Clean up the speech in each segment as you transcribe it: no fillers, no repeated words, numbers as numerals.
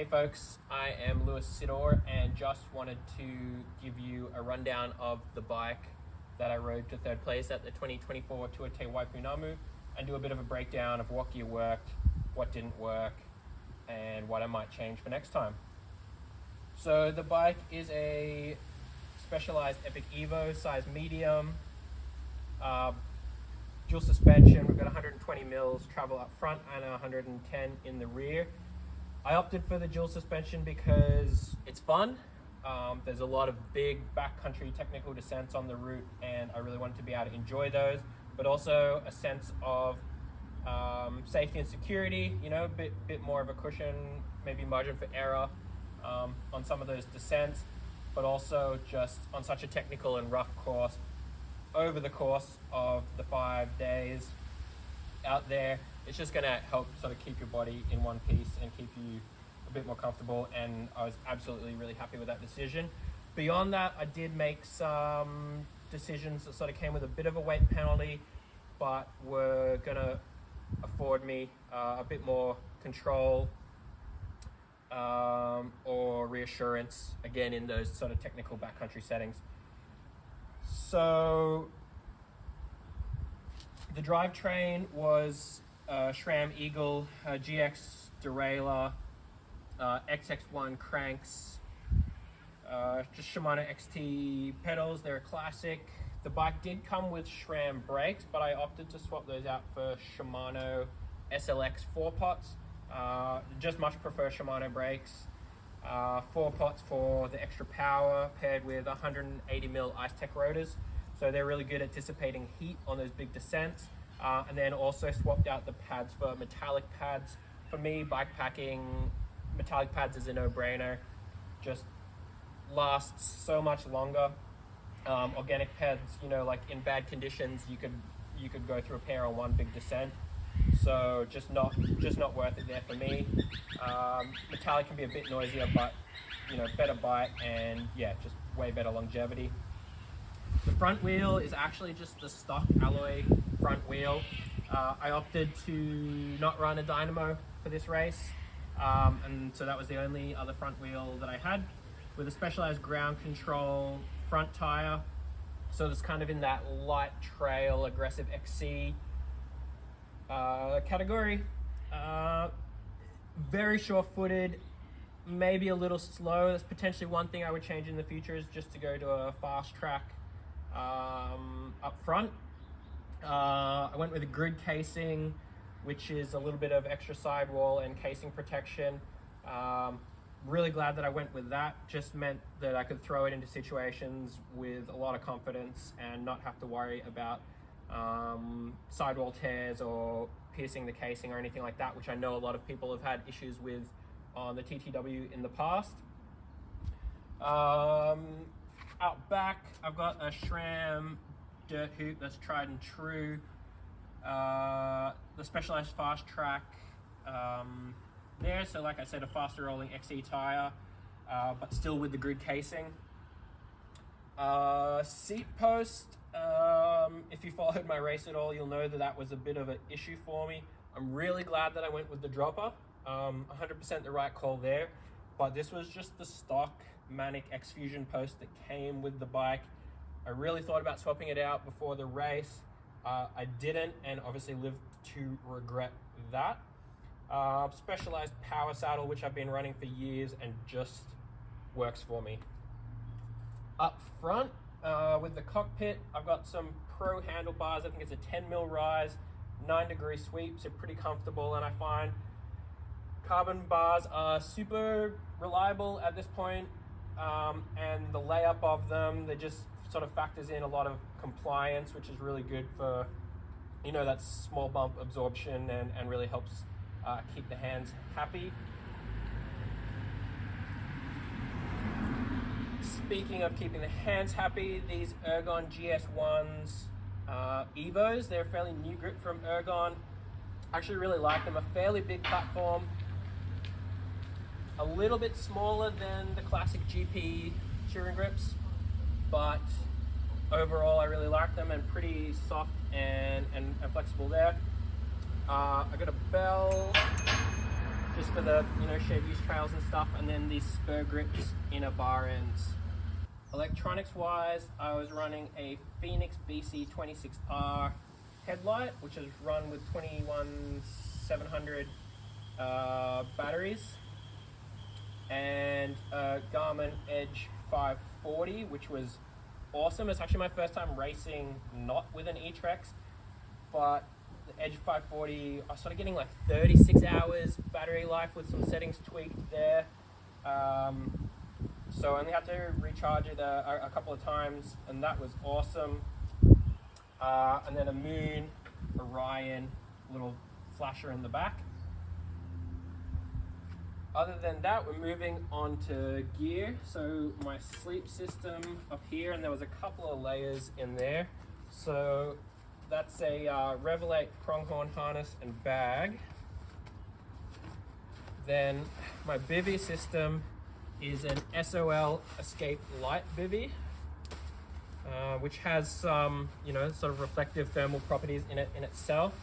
Hey folks, I am Lewis Sidor and just wanted to give you a rundown of the bike that I rode to third place at the 2024 Tour Te Waipounamu and do a bit of a breakdown of what gear worked, what didn't work, and what I might change for next time. So the bike is a Specialized Epic Evo, size medium, dual suspension. We've got 120 mils travel up front and 110 in the rear. I opted for the dual suspension because it's fun. There's a lot of big backcountry technical descents on the route and I really wanted to be able to enjoy those, but also a sense of safety and security, you know, a bit more of a cushion, maybe margin for error on some of those descents, but also just on such a technical and rough course over the course of the 5 days out there. It's just going to help sort of keep your body in one piece and keep you a bit more comfortable, and I was absolutely really happy with that decision. Beyond that, I did make some decisions that sort of came with a bit of a weight penalty, but were going to afford me a bit more control or reassurance, again, in those sort of technical backcountry settings. So the drivetrain was Sram GX Derailleur, XX1 Cranks, just Shimano XT Pedals. They're a classic. The bike did come with Sram brakes, but I opted to swap those out for Shimano SLX 4-pots. Just much prefer Shimano brakes. 4-pots for the extra power, paired with 180mm Ice-Tech rotors. So they're really good at dissipating heat on those big descents. And then also swapped out the pads for metallic pads. For me, bikepacking, metallic pads is a no-brainer. Just lasts so much longer. Organic pads, you know, like in bad conditions, you could go through a pair on one big descent. So just not worth it there for me. Metallic can be a bit noisier, but you know, better bite and yeah, just way better longevity. The front wheel is actually just the stock alloy front wheel. I opted to not run a dynamo for this race, and so that was the only other front wheel that I had, with a specialized ground control front tire. So it's kind of in that light trail aggressive XC category. Very sure-footed, maybe a little slow. That's potentially one thing I would change in the future, is just to go to a fast track up front. I went with a grid casing, which is a little bit of extra sidewall and casing protection. Really glad that I went with that. Just meant that I could throw it into situations with a lot of confidence and not have to worry about sidewall tears or piercing the casing or anything like that, which I know a lot of people have had issues with on the TTW in the past. Out back, I've got a Shram Dirthoop that's tried and true. The specialized fast track there, so like I said, a faster rolling XE tire, but still with the grid casing. Seat post, if you followed my race at all, you'll know that that was a bit of an issue for me. I'm really glad that I went with the dropper. 100% the right call there, but this was just the stock Manic X Fusion post that came with the bike. I really thought about swapping it out before the race. I didn't, and obviously lived to regret that. Specialized power saddle, which I've been running for years and just works for me. Up front, with the cockpit, I've got some Pro handlebars. I think it's a 10mm rise, 9-degree sweeps. They're pretty comfortable, and I find carbon bars are super reliable at this point. And the layup of them, they just sort of factors in a lot of compliance, which is really good for, you know, that small bump absorption, and really helps keep the hands happy. Speaking of keeping the hands happy, these Ergon GS1's Evos, they're a fairly new grip from Ergon. I actually really like them. A fairly big platform, a little bit smaller than the classic GP touring grips, but overall I really like them, and pretty soft and flexible there. I got a bell just for the shared use trails and stuff, and then these Spirgrips in a Barends. Electronics wise, I was running a Phoenix BC26R headlight, which is run with 21700 batteries, and a Garmin Edge 540, which was awesome. It's actually my first time racing not with an E-Trex, but the Edge 540, I started getting like 36 hours battery life with some settings tweaked there. So I only had to recharge it a couple of times, and that was awesome. And then a Moon Orion little flasher in the back. Other than that, we're moving on to gear. So my sleep system up here, and there was a couple of layers in there. So that's a Revelate Pronghorn harness and bag. Then my bivy system is an SOL Escape Light bivy, which has some, sort of reflective thermal properties in itself.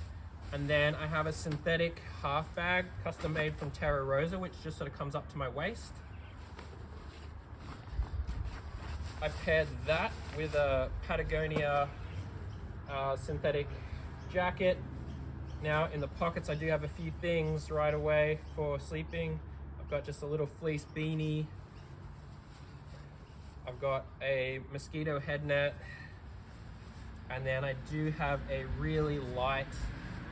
And then I have a synthetic half bag, custom made from Terra Rosa, which just sort of comes up to my waist. I paired that with a Patagonia synthetic jacket. Now in the pockets I do have a few things right away for sleeping. I've got just a little fleece beanie. I've got a mosquito head net. And then I do have a really light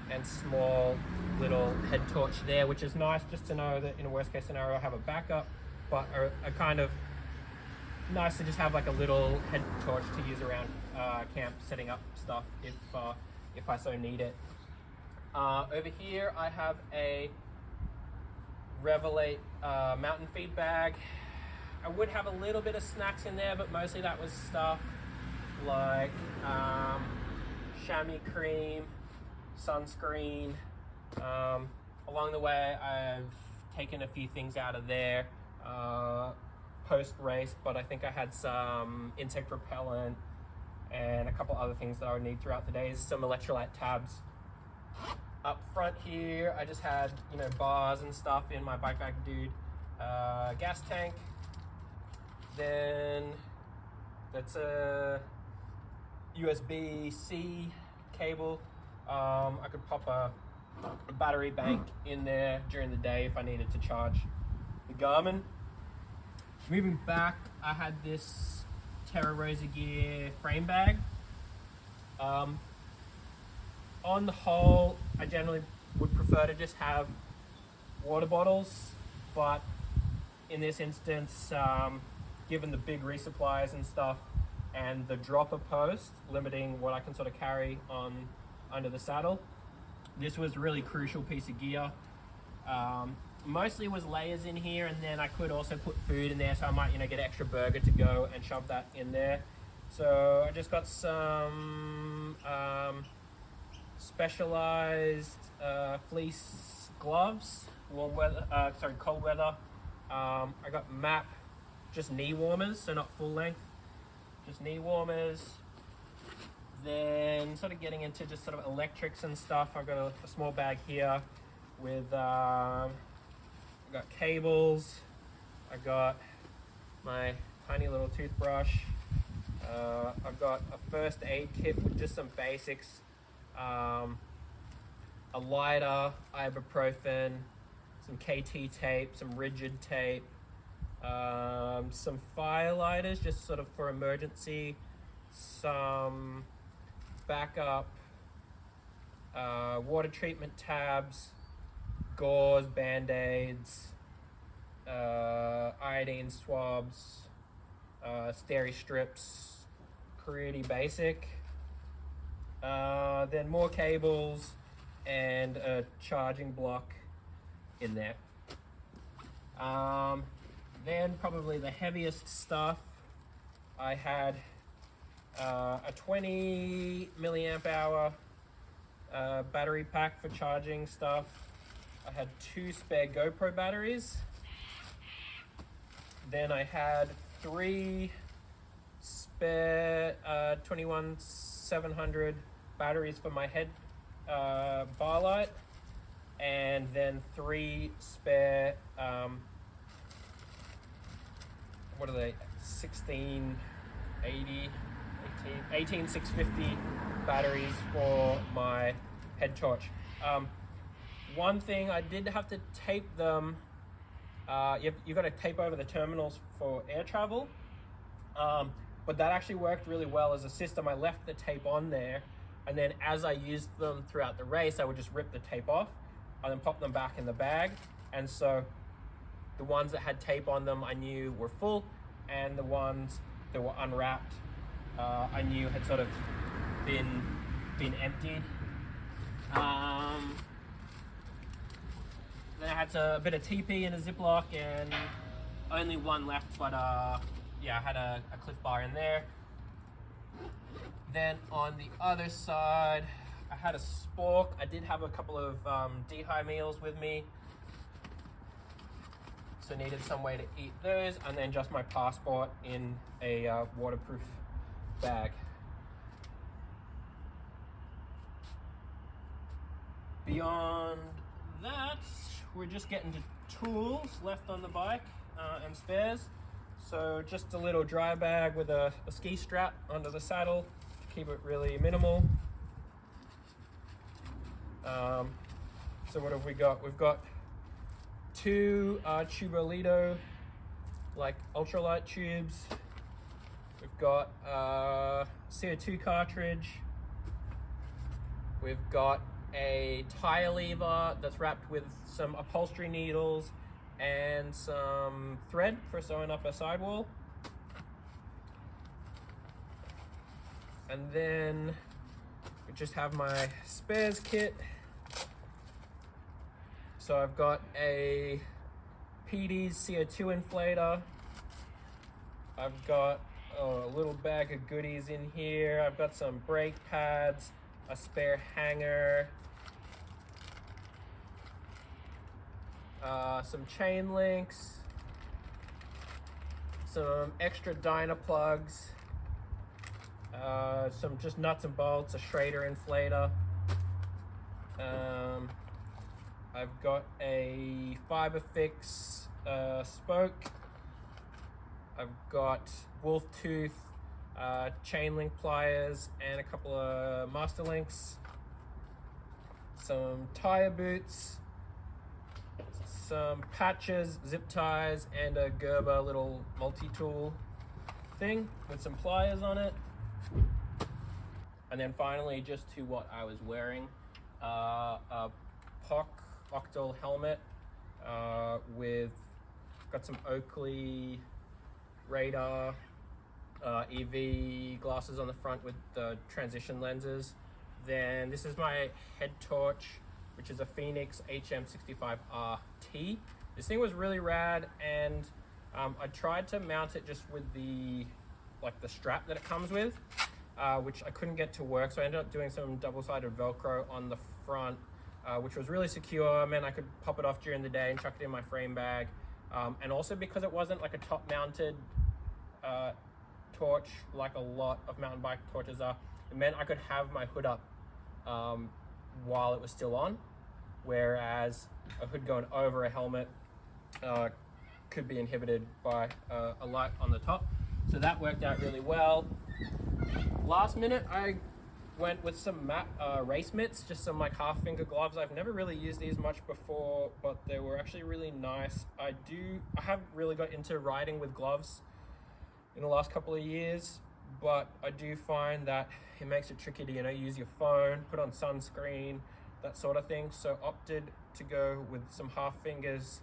and small little head torch there, which is nice just to know that in a worst case scenario I have a backup, but a kind of nice to just have like a little head torch to use around camp, setting up stuff if I so need it. Over here I have a Revelate mountain feed bag. I would have a little bit of snacks in there, but mostly that was stuff like chamois cream, sunscreen. Along the way I've taken a few things out of there post race, but I think I had some insect repellent and a couple other things that I would need throughout the days, some electrolyte tabs. Up front here I just had bars and stuff in my bike bag dude, gas tank. Then that's a USB-C cable. I could pop a battery bank in there during the day if I needed to charge the Garmin. Moving back, I had this Terra Rosa gear frame bag. On the whole, I generally would prefer to just have water bottles, but in this instance, given the big resupplies and stuff and the dropper post limiting what I can sort of carry on under the saddle, this was a really crucial piece of gear. Mostly was layers in here, and then I could also put food in there, so I might get an extra burger to go and shove that in there. So I just got some specialized fleece gloves, cold weather. I got MAP, just knee warmers, so not full length, just knee warmers. Then sort of getting into just sort of electrics and stuff, I've got a small bag here with I've got cables, I got my tiny little toothbrush, I've got a first aid kit with just some basics, a lighter, ibuprofen, some KT tape, some rigid tape, some fire lighters just sort of for emergency, some backup water treatment tabs, gauze, band-aids, iodine swabs, steri strips, pretty basic. Then more cables and a charging block in there. Then probably the heaviest stuff, I had a 20 milliamp hour battery pack for charging stuff. I had 2 spare GoPro batteries. Then I had 3 spare 21700 batteries for my head bar light. and then 3 spare, what are they, 18 650 batteries for my head torch. One thing, I did have to tape them. You've got to tape over the terminals for air travel, but that actually worked really well as a system. I left the tape on there, and then as I used them throughout the race, I would just rip the tape off and then pop them back in the bag. And so the ones that had tape on them I knew were full, and the ones that were unwrapped I knew had sort of been emptied. Then I had a bit of TP in a Ziploc and only one left, but yeah, I had a Cliff Bar in there. Then on the other side, I had a spork. I did have a couple of dehy meals with me, so needed some way to eat those, and then just my passport in a waterproof bag. Beyond that, we're just getting to tools left on the bike and spares. So just a little dry bag with a ski strap under the saddle to keep it really minimal. So what have we got? We've got 2 Tubolito, like ultralight tubes. We've got CO2 cartridge. We've got a tire lever that's wrapped with some upholstery needles and some thread for sewing up a sidewall. And then we just have my spares kit. So I've got a PD's CO2 inflator. I've got a little bag of goodies in here. I've got some brake pads, a spare hanger, some chain links, some extra Dyna plugs, some just nuts and bolts, a Schrader inflator. I've got a Fiber Fix spoke. I've got wolf tooth chain link pliers and a couple of master links, some tire boots, some patches, zip ties, and a Gerber little multi-tool thing with some pliers on it. And then finally, just to what I was wearing, a POC octal helmet with, got some Oakley radar, EV glasses on the front with the transition lenses. Then this is my head torch, which is a Phoenix HM65RT. This thing was really rad, and I tried to mount it just with the strap that it comes with, which I couldn't get to work, so I ended up doing some double-sided Velcro on the front, which was really secure. Meant I could pop it off during the day and chuck it in my frame bag. And also because it wasn't like a top-mounted torch like a lot of mountain bike torches are, it meant I could have my hood up while it was still on, whereas a hood going over a helmet could be inhibited by a light on the top. So that worked out really well. Last minute, I went with some race mitts, just some like half finger gloves. I've never really used these much before, but they were actually really nice. I have really got into riding with gloves in the last couple of years, but I do find that it makes it tricky to, use your phone, put on sunscreen, that sort of thing. So opted to go with some half fingers,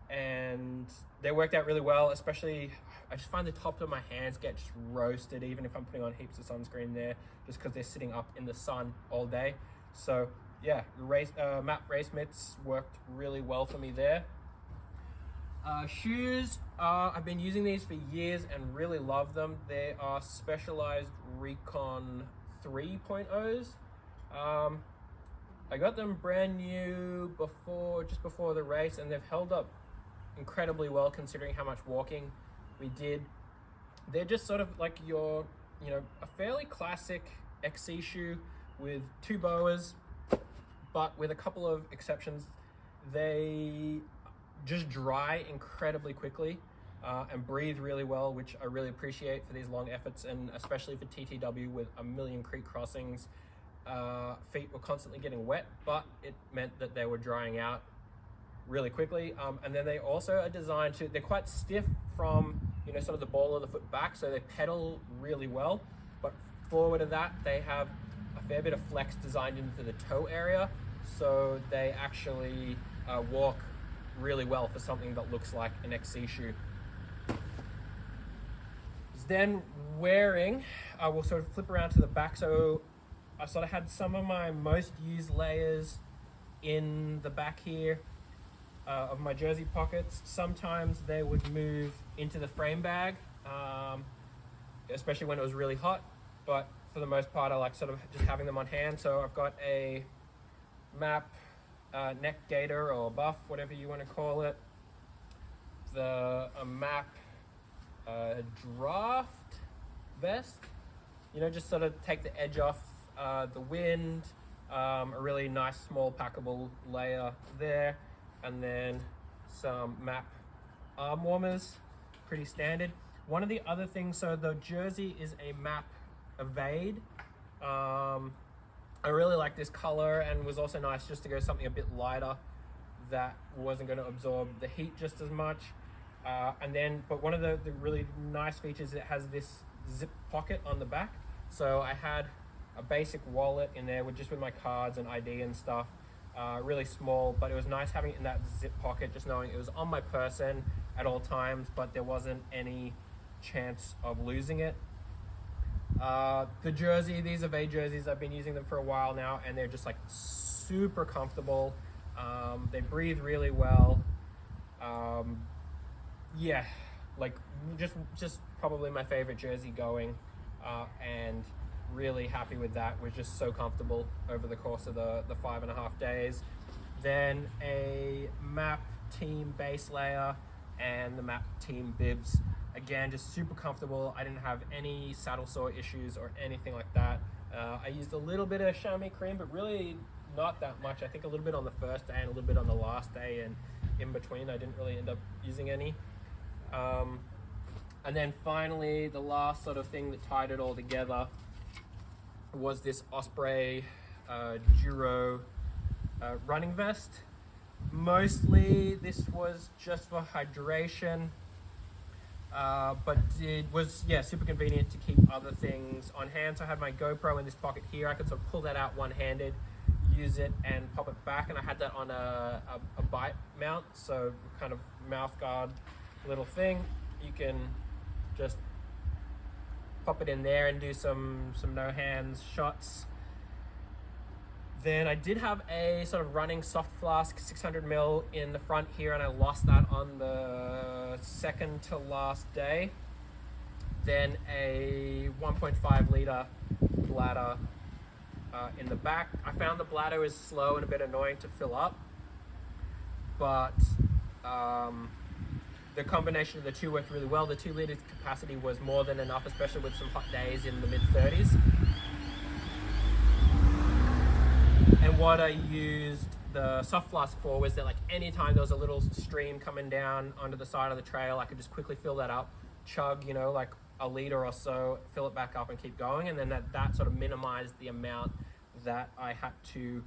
and they worked out really well. Especially, I just find the top of my hands get just roasted, even if I'm putting on heaps of sunscreen there, just because they're sitting up in the sun all day. So yeah, the MAP race mitts worked really well for me there. Shoes, I've been using these for years and really love them. They are Specialized Recon 3.0s. I got them brand new just before the race, and they've held up incredibly well considering how much walking we did. They're just sort of like your, a fairly classic XC shoe with 2 boas, but with a couple of exceptions, they just dry incredibly quickly and breathe really well, which I really appreciate for these long efforts, and especially for TTW with a million creek crossings. Feet were constantly getting wet, but it meant that they were drying out really quickly. And then they also are designed to, they're quite stiff from, you know, sort of the ball of the foot back, so they pedal really well, but forward of that, they have a fair bit of flex designed into the toe area, so they actually walk really well for something that looks like an XC shoe. Then wearing, we'll sort of flip around to the back. So I sort of had some of my most used layers in the back here of my jersey pockets. Sometimes they would move into the frame bag, especially when it was really hot, but for the most part I like sort of just having them on hand. So I've got a map neck gaiter or buff, whatever you want to call it, a map draft vest, you know, just sort of take the edge off the wind, a really nice small packable layer there, and then some map arm warmers, pretty standard. One of the other things, so the jersey is a map evade. I really like this color, and was also nice just to go something a bit lighter that wasn't going to absorb the heat just as much. But one of the really nice features, it has this zip pocket on the back. So I had a basic wallet in there with my cards and ID and stuff, really small, but it was nice having it in that zip pocket, just knowing it was on my person at all times, but there wasn't any chance of losing it. The jersey, these are Evade jerseys, I've been using them for a while now, and they're just like super comfortable. They breathe really well. Yeah, like just probably my favorite jersey going, and really happy with that. Was just so comfortable over the course of the 5.5 days. Then a map team base layer and the map team bibs. Again, just super comfortable. I didn't have any saddle sore issues or anything like that. I used a little bit of chamois cream, but really not that much. I think a little bit on the first day and a little bit on the last day, and in between I didn't really end up using any. And then finally, the last sort of thing that tied it all together was this Osprey Duro running vest. Mostly this was just for hydration, but it was, yeah, super convenient to keep other things on hand. So I had my GoPro in this pocket here. I could sort of pull that out one-handed, use it and pop it back, and I had that on a bite mount, so kind of mouth guard little thing. You can just pop it in there and do some no hands shots. Then I did have a sort of running soft flask 600ml in the front here, and I lost that on the second to last day. Then a 1.5 litre bladder in the back. I found the bladder is slow and a bit annoying to fill up, but the combination of the two worked really well. The 2 litre capacity was more than enough, especially with some hot days in the mid-30s. And what I used the soft flask for was that, like, anytime there was a little stream coming down onto the side of the trail, I could just quickly fill that up, chug, you know, like a litre or so, fill it back up and keep going. And then that sort of minimized the amount that I had to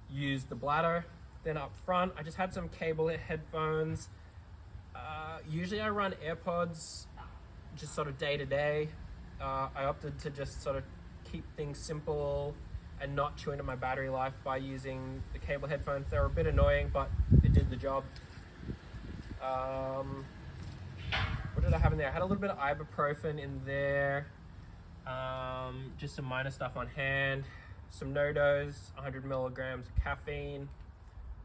use the bladder. Then up front, I just had some cable headphones. Usually I run AirPods just sort of day to day. I opted to just sort of keep things simple and not chew into my battery life by using the cable headphones. They were a bit annoying, but it did the job. What did I have in there? I had a little bit of ibuprofen in there. Just some minor stuff on hand. Some NoDoz, 100 milligrams of caffeine,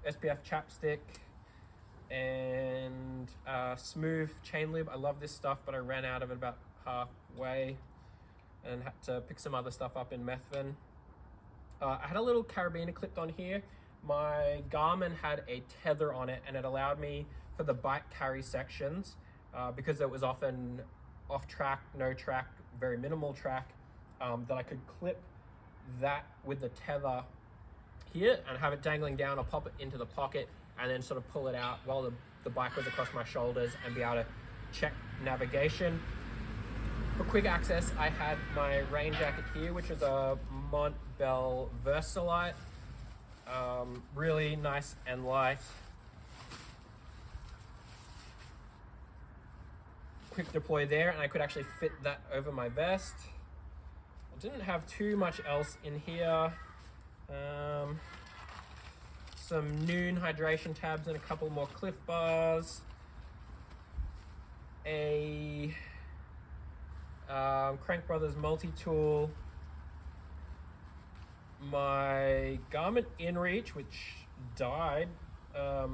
SPF chapstick, and smooth chain lube. I love this stuff, but I ran out of it about halfway and had to pick some other stuff up in Methven. I had a little carabiner clipped on here. My Garmin had a tether on it, and it allowed me for the bike carry sections, because it was often off track, no track, very minimal track, that I could clip that with the tether here and have it dangling down. I'll pop it into the pocket and then sort of pull it out while the bike was across my shoulders and be able to check navigation. For quick access, I had my rain jacket here, which is a Montbell Versalite. Really nice and light. Quick deploy there, and I could actually fit that over my vest. I didn't have too much else in here. Some Noon hydration tabs and a couple more Cliff bars. A Crank Brothers multi-tool. My Garmin InReach, which died a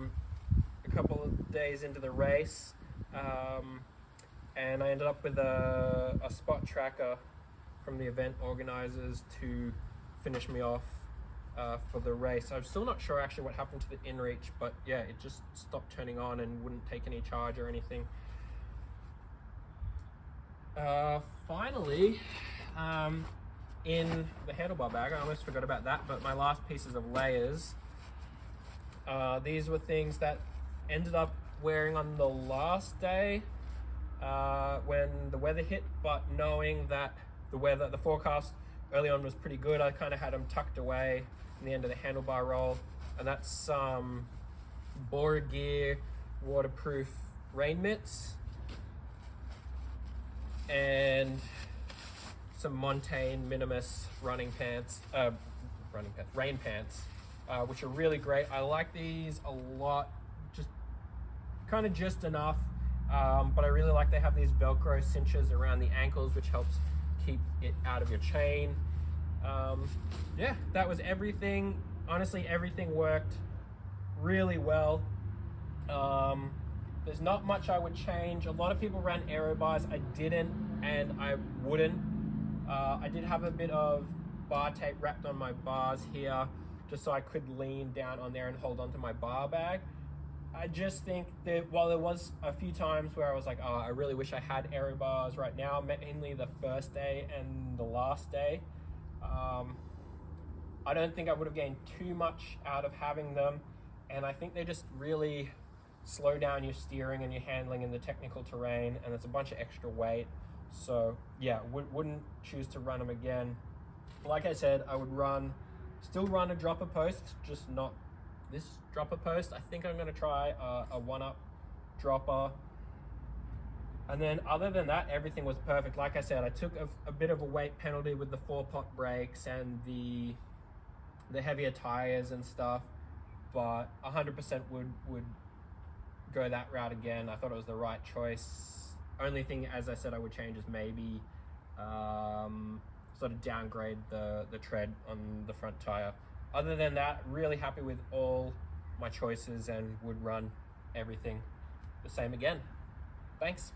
couple of days into the race. And I ended up with a spot tracker from the event organizers to finish me off for the race. I'm still not sure actually what happened to the InReach, but yeah, it just stopped turning on and wouldn't take any charge or anything. Finally, in the handlebar bag, I almost forgot about that, but my last pieces of layers, these were things that ended up wearing on the last day when the weather hit, but knowing that the forecast early on was pretty good, I kind of had them tucked away in the end of the handlebar roll. And that's some Bora Gear waterproof rain mitts and some Montane Minimus rain pants, which are really great. I like these a lot, just enough, but I really like they have these Velcro cinches around the ankles, which helps keep it out of your chain. Yeah, that was everything. Honestly, everything worked really well. There's not much I would change. A lot of people ran aero bars. I didn't, and I wouldn't. I did have a bit of bar tape wrapped on my bars here, just so I could lean down on there and hold onto my bar bag. I just think that while there was a few times where I was like, oh, I really wish I had aero bars right now, mainly the first day and the last day. I don't think I would have gained too much out of having them, and I think they just really slow down your steering and your handling in the technical terrain, and it's a bunch of extra weight. So yeah, wouldn't choose to run them again. Like I said, I would still run a dropper post, just not this dropper post. I think I'm going to try a one-up dropper. And then other than that, everything was perfect. Like I said, I took a bit of a weight penalty with the 4-pot brakes and the heavier tires and stuff, but 100% would go that route again. I thought it was the right choice. Only thing, as I said, I would change is maybe sort of downgrade the tread on the front tire. Other than that, really happy with all my choices and would run everything the same again. Thanks.